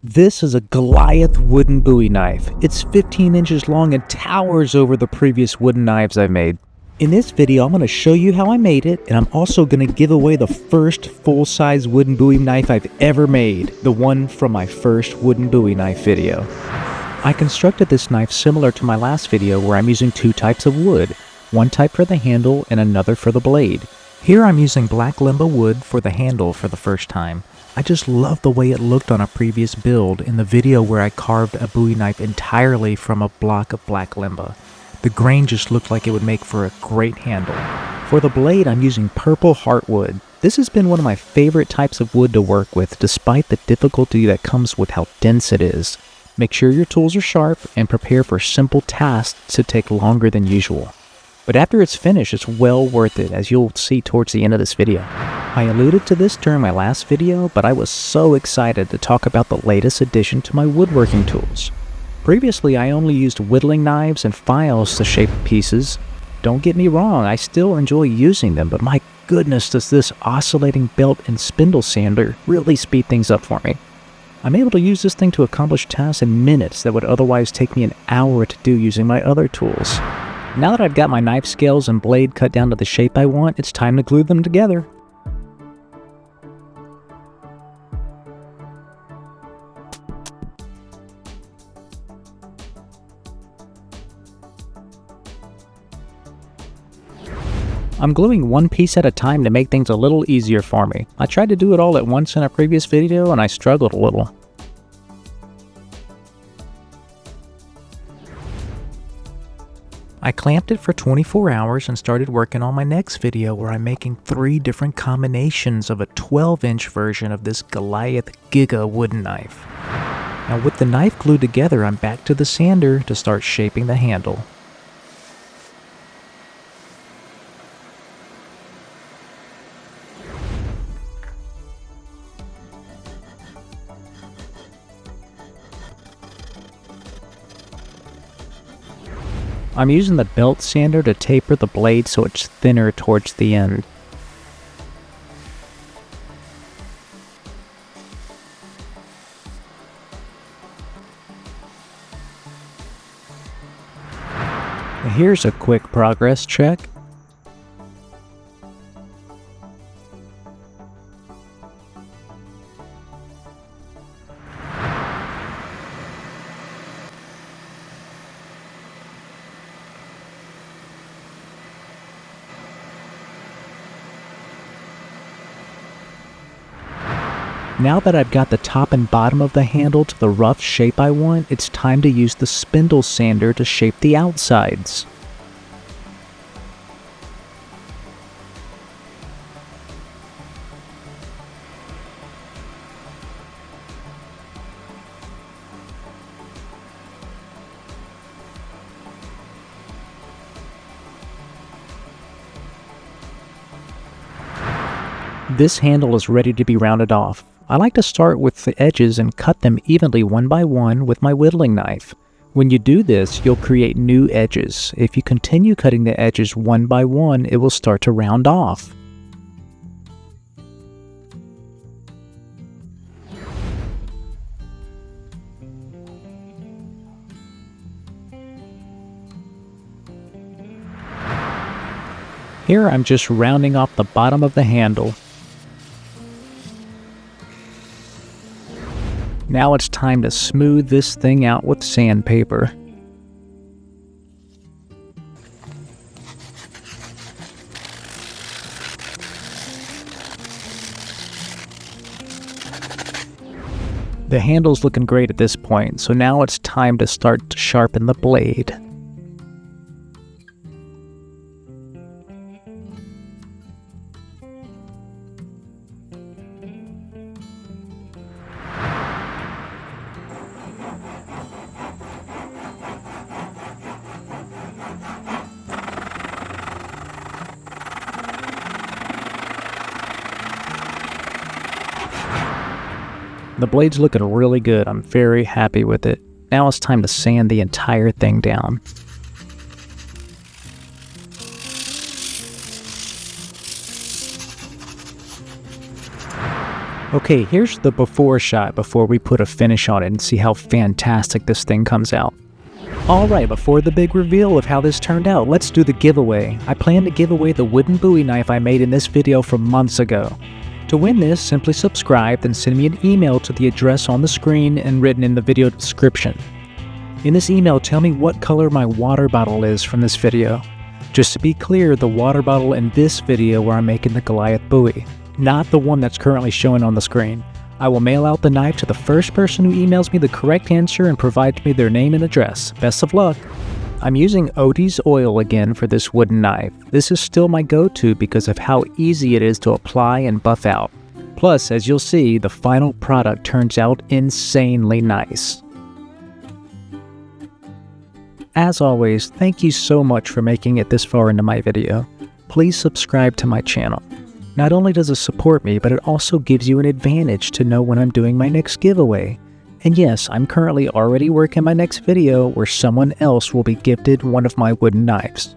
This is a Goliath wooden Bowie knife. It's 15 inches long and towers over the previous wooden knives I made. In this video, I'm going to show you how I made it, and I'm also going to give away the first full-size wooden Bowie knife I've ever made, the one from my first wooden Bowie knife video. I constructed this knife similar to my last video where I'm using two types of wood, one type for the handle and another for the blade. Here I'm using black Limba wood for the handle for the first time. I just love the way it looked on a previous build in the video where I carved a Bowie knife entirely from a block of black Limba. The grain just looked like it would make for a great handle. For the blade, I'm using Purpleheart wood. This has been one of my favorite types of wood to work with, despite the difficulty that comes with how dense it is. Make sure your tools are sharp and prepare for simple tasks to take longer than usual. But after it's finished, it's well worth it, as you'll see towards the end of this video. I alluded to this during my last video, but I was so excited to talk about the latest addition to my woodworking tools. Previously, I only used whittling knives and files to shape pieces. Don't get me wrong, I still enjoy using them, but my goodness does this oscillating belt and spindle sander really speed things up for me. I'm able to use this thing to accomplish tasks in minutes that would otherwise take me an hour to do using my other tools. Now that I've got my knife scales and blade cut down to the shape I want, it's time to glue them together. I'm gluing one piece at a time to make things a little easier for me. I tried to do it all at once in a previous video and I struggled a little. I clamped it for 24 hours and started working on my next video where I'm making 3 different combinations of a 12-inch version of this Goliath Giga wooden knife. Now with the knife glued together, I'm back to the sander to start shaping the handle. I'm using the belt sander to taper the blade so it's thinner towards the end. Here's a quick progress check. Now that I've got the top and bottom of the handle to the rough shape I want, it's time to use the spindle sander to shape the outsides. This handle is ready to be rounded off. I like to start with the edges and cut them evenly one by one with my whittling knife. When you do this, you'll create new edges. If you continue cutting the edges one by one, it will start to round off. Here I'm just rounding off the bottom of the handle. Now it's time to smooth this thing out with sandpaper. The handle's looking great at this point, so now it's time to start to sharpen the blade. The blade's looking really good. I'm very happy with it. Now it's time to sand the entire thing down. Okay, here's the before shot before we put a finish on it and see how fantastic this thing comes out. Alright, before the big reveal of how this turned out, let's do the giveaway. I plan to give away the wooden Bowie knife I made in this video from months ago. To win this, simply subscribe and send me an email to the address on the screen and written in the video description. In this email, tell me what color my water bottle is from this video. Just to be clear, the water bottle in this video where I'm making the Goliath Bowie, not the one that's currently showing on the screen. I will mail out the knife to the first person who emails me the correct answer and provides me their name and address. Best of luck! I'm using Odie's oil again for this wooden knife. This is still my go-to because of how easy it is to apply and buff out. Plus, as you'll see, the final product turns out insanely nice. As always, thank you so much for making it this far into my video. Please subscribe to my channel. Not only does it support me, but it also gives you an advantage to know when I'm doing my next giveaway. And yes, I'm currently already working my next video where someone else will be gifted one of my wooden knives.